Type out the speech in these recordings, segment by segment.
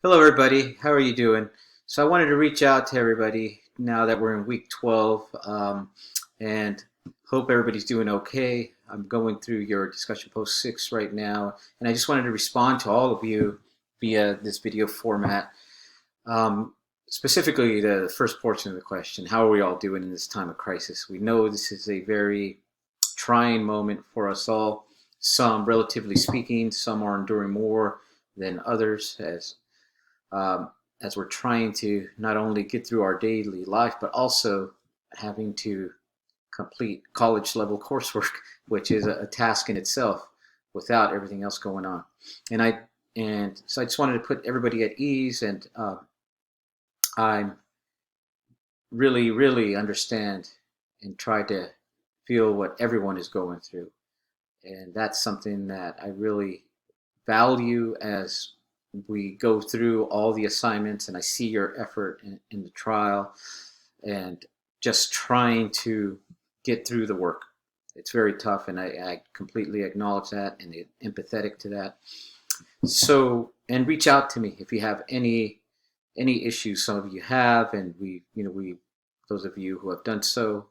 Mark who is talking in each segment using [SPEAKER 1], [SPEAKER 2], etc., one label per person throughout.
[SPEAKER 1] Hello, everybody. How are you doing? So I wanted to reach out to everybody now that we're in week 12, and hope everybody's doing okay. I'm going through your discussion post 6 right now, and I just wanted to respond to all of you via this video format. Specifically, the first portion of the question: how are we all doing in this time of crisis? We know this is a very trying moment for us all. Some, relatively speaking, some are enduring more than others um, as we're trying to not only get through our daily life, but also having to complete college level coursework, which is a task in itself without everything else going on. And I and so I just wanted to put everybody at ease, and I really understand and try to feel what everyone is going through, and that's something that I really value as we go through all the assignments, and I see your effort in the trial and just trying to get through the work. It's very tough, and I completely acknowledge that and empathetic to that. So, and reach out to me if you have any issues. Some of you have, and we those of you who have done so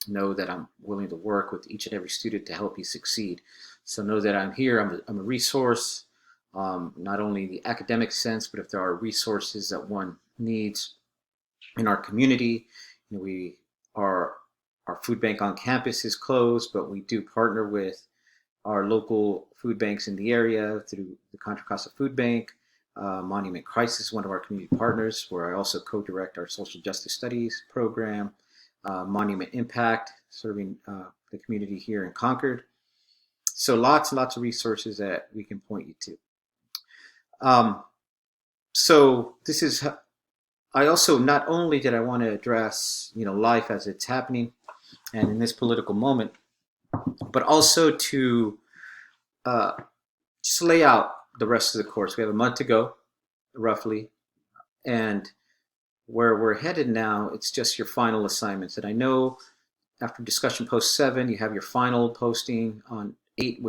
[SPEAKER 1] know that I'm willing to work with each and every student to help you succeed. So know that I'm here. I'm a resource, not only in the academic sense, but if there are resources that one needs in our community. We are Our food bank on campus is closed, but we do partner with our local food banks in the area through the Contra Costa Food Bank. Monument Crisis, one of our community partners, where I also co-direct our social justice studies program. Monument Impact, serving the community here in Concord. So lots and lots of resources that we can point you to. Um, so this is, I also, not only did I want to address, life as it's happening and in this political moment, but also to uh, just lay out the rest of the course. We have a month to go, roughly, and where we're headed now, it's just your final assignments. And I know after discussion post 7, you have your final posting on 8,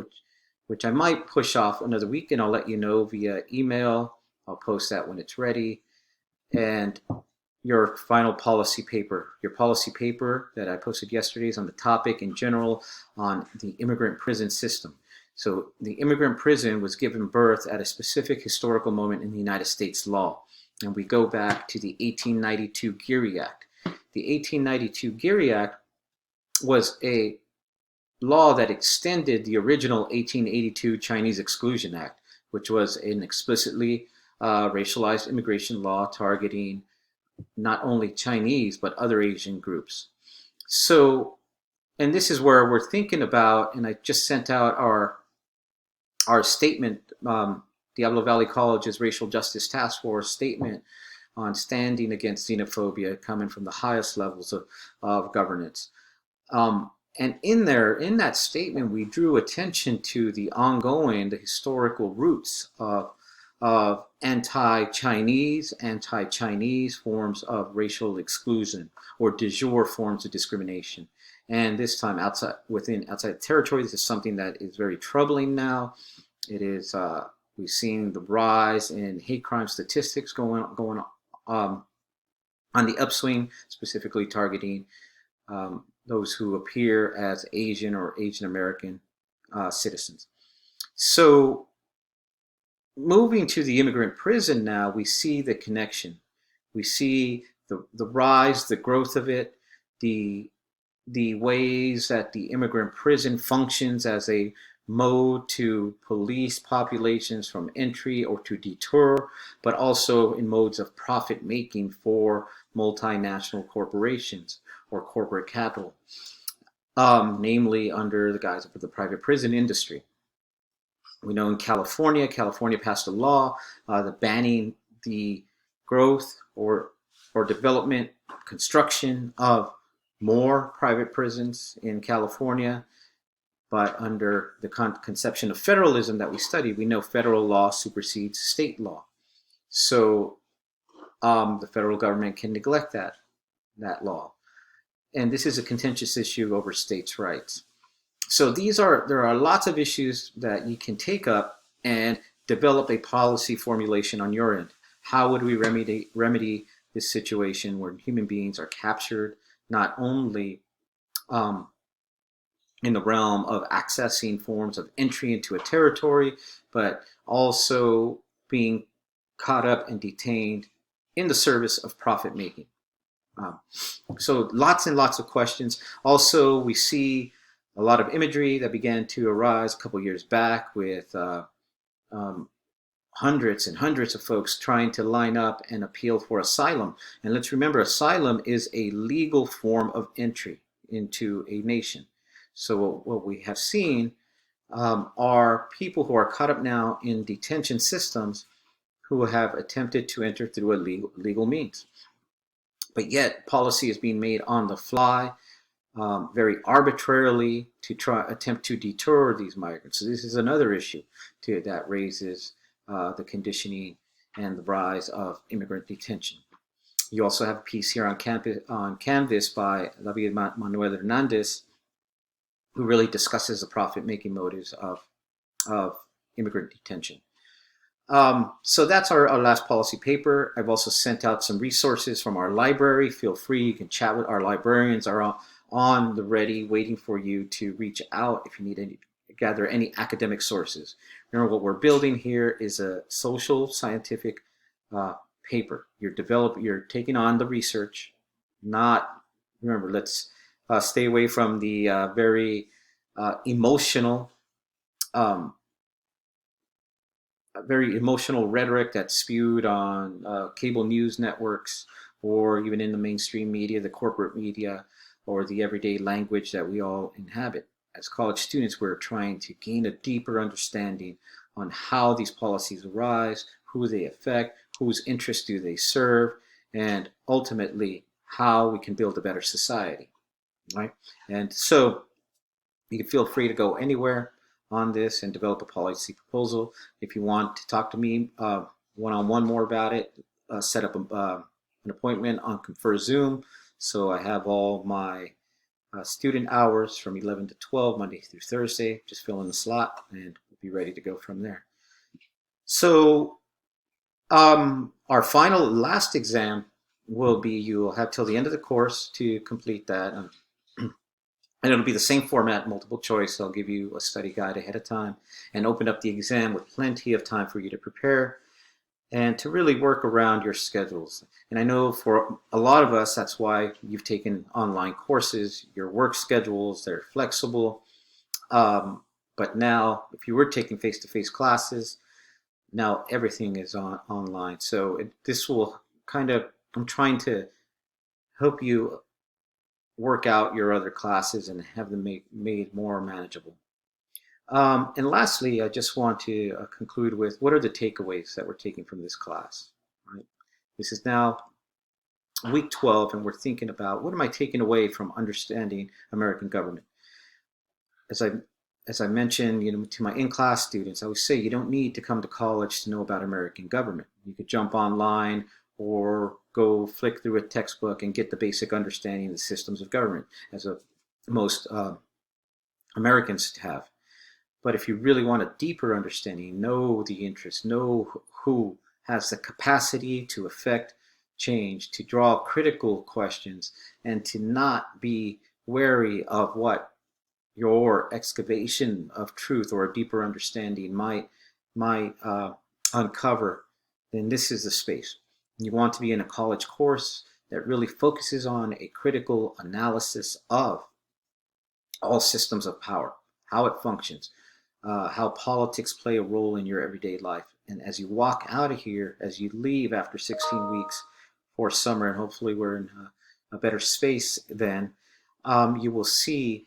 [SPEAKER 1] which I might push off another week, and I'll let you know via email. I'll post that when it's ready. And your final your policy paper that I posted yesterday is on the topic in general on the immigrant prison system. So the immigrant prison was given birth at a specific historical moment in the United States law. And we go back to the 1892 Geary Act. The 1892 Geary Act was a law that extended the original 1882 Chinese Exclusion Act, which was an explicitly racialized immigration law targeting not only Chinese but other Asian groups. So, and this is where we're thinking about, and I just sent out our statement, Diablo Valley College's Racial Justice Task Force statement on standing against xenophobia coming from the highest levels of governance. And in that statement, we drew attention to the historical roots of anti-Chinese forms of racial exclusion or de jure forms of discrimination. And this time outside territory, this is something that is very troubling now. It is we've seen the rise in hate crime statistics going on the upswing, specifically targeting those who appear as Asian or Asian American citizens. So moving to the immigrant prison now, we see the connection. We see the rise, the growth of it, the ways that the immigrant prison functions as a mode to police populations from entry or to deter, but also in modes of profit making for multinational corporations or corporate capital, namely under the guise of the private prison industry. We know in California passed a law banning the growth or development, construction of more private prisons in California. But under the conception of federalism that we study, we know federal law supersedes state law. So the federal government can neglect that law. And this is a contentious issue over states' rights. So there are lots of issues that you can take up and develop a policy formulation on your end. How would we remedy this situation where human beings are captured not only um, in the realm of accessing forms of entry into a territory, but also being caught up and detained in the service of profit making. Um, so lots and lots of questions. Also, we see a lot of imagery that began to arise a couple years back with um, hundreds and hundreds of folks trying to line up and appeal for asylum. And let's remember, asylum is a legal form of entry into a nation. So what we have seen are people who are caught up now in detention systems who have attempted to enter through a legal means. But yet policy is being made on the fly, very arbitrarily to attempt to deter these migrants. So this is another issue that raises the conditioning and the rise of immigrant detention. You also have a piece here on Canvas by David Manuel Hernandez, who really discusses the profit-making motives of immigrant detention. So that's our last policy paper. I've also sent out some resources from our library. Feel free, you can chat with our librarians, are on the ready, waiting for you to reach out if you need gather any academic sources. Remember, what we're building here is a social scientific paper. You're taking on the research, not, remember, let's stay away from the very emotional rhetoric that's spewed on cable news networks or even in the mainstream media, the corporate media, or the everyday language that we all inhabit. As college students, we're trying to gain a deeper understanding on how these policies arise, who they affect, whose interests do they serve, and ultimately how we can build a better society, right? And so you can feel free to go anywhere on this and develop a policy proposal. If you want to talk to me one-on-one more about it, set up an appointment on Confer Zoom. So I have all my student hours from 11 to 12, Monday through Thursday. Just fill in the slot and we'll be ready to go from there. So our last exam will be, you'll have till the end of the course to complete that. And it'll be the same format, multiple choice. I'll give you a study guide ahead of time and open up the exam with plenty of time for you to prepare and to really work around your schedules. And I know for a lot of us, that's why you've taken online courses, your work schedules, they're flexible. But now, if you were taking face-to-face classes, now everything is online. So this will I'm trying to help you work out your other classes and have them made more manageable. And lastly, I just want to conclude with what are the takeaways that we're taking from this class. Right? This is now week 12, and we're thinking about what am I taking away from understanding American government. As I mentioned, to my in-class students, I always say you don't need to come to college to know about American government. You could jump online or go flick through a textbook and get the basic understanding of the systems of government, as most Americans have. But if you really want a deeper understanding, know the interests, know who has the capacity to affect change, to draw critical questions, and to not be wary of what your excavation of truth or a deeper understanding might uncover, then this is the space. You want to be in a college course that really focuses on a critical analysis of all systems of power, how it functions, how politics play a role in your everyday life. And as you walk out of here, as you leave after 16 weeks for summer, and hopefully we're in a better space then, you will see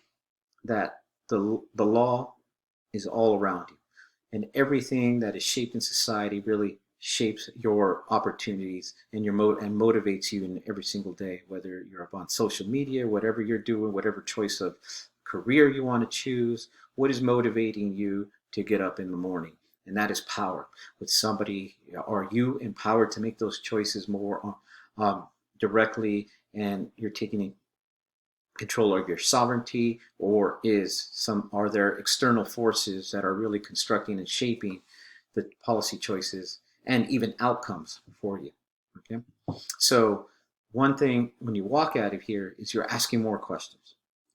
[SPEAKER 1] that the law is all around you. And everything that is shaped in society really shapes your opportunities and and motivates you in every single day, whether you're up on social media, whatever you're doing, whatever choice of career you want to choose, what is motivating you to get up in the morning? And that is power. Are you empowered to make those choices more directly, and you're taking control of your sovereignty, or are there external forces that are really constructing and shaping the policy choices and even outcomes for you. Okay, so one thing when you walk out of here is you're asking more questions,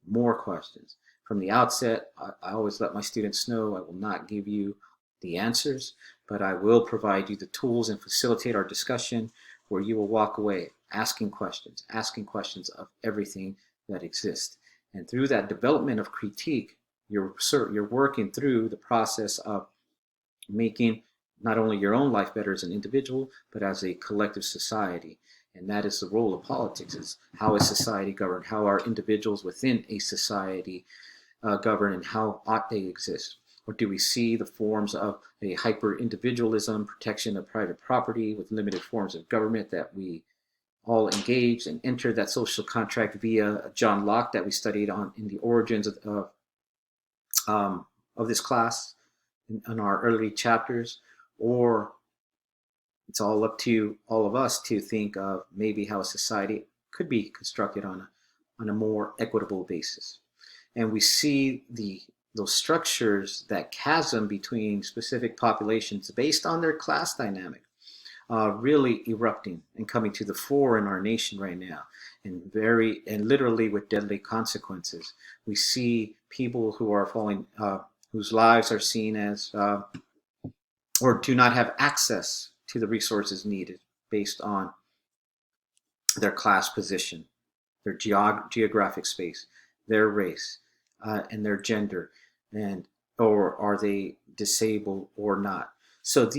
[SPEAKER 1] more questions. From the outset, I always let my students know I will not give you the answers, but I will provide you the tools and facilitate our discussion where you will walk away asking questions of everything that exists. And through that development of critique, you're working through the process of making not only your own life better as an individual, but as a collective society. And that is the role of politics: is how is society governed? How are individuals within a society governed, and how ought they exist? Or do we see the forms of a hyper individualism, protection of private property with limited forms of government that we all engage and enter that social contract via John Locke that we studied on in the origins of this class in our early chapters? Or it's all up to all of us to think of maybe how a society could be constructed on a more equitable basis. And we see those structures, that chasm between specific populations based on their class dynamic, really erupting and coming to the fore in our nation right now, and literally with deadly consequences. We see people who are falling, whose lives are seen as or do not have access to the resources needed based on their class position, their geographic space, their race, and their gender, and or are they disabled or not. So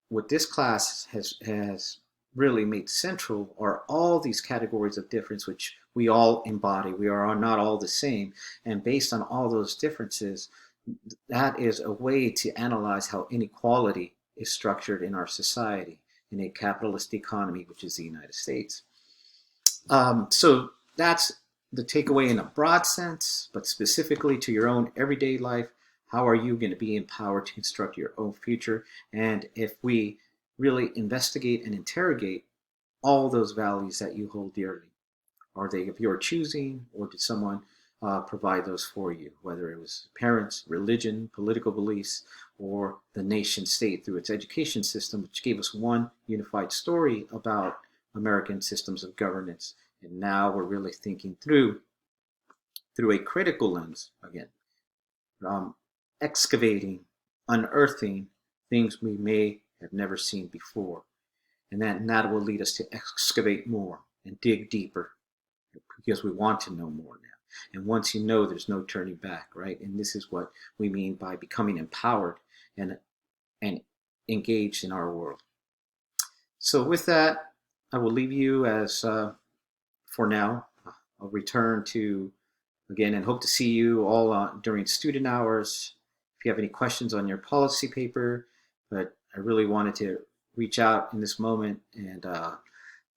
[SPEAKER 1] what this class has really made central are all these categories of difference which we all embody. We are not all the same, and based on all those differences, that is a way to analyze how inequality is structured in our society in a capitalist economy, which is the United States. So that's the takeaway in a broad sense, but specifically to your own everyday life. How are you going to be empowered to construct your own future? And if we really investigate and interrogate all those values that you hold dearly, are they of your choosing, or did someone provide those for you, whether it was parents, religion, political beliefs, or the nation state through its education system, which gave us one unified story about American systems of governance. And now we're really thinking through a critical lens again, excavating, unearthing things we may have never seen before. And that will lead us to excavate more and dig deeper, because we want to know more now. And once you know, there's no turning back, right? And this is what we mean by becoming empowered and engaged in our world. So with that, I will leave you as for now. I'll return to again and hope to see you all during student hours. If you have any questions on your policy paper, but I really wanted to reach out in this moment and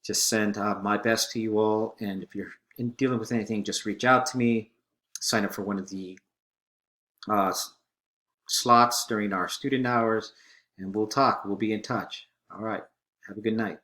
[SPEAKER 1] just send my best to you all. And if you're dealing with anything, just reach out to me. Sign up for one of the slots during our student hours, and we'll talk. We'll be in touch. All right. Have a good night.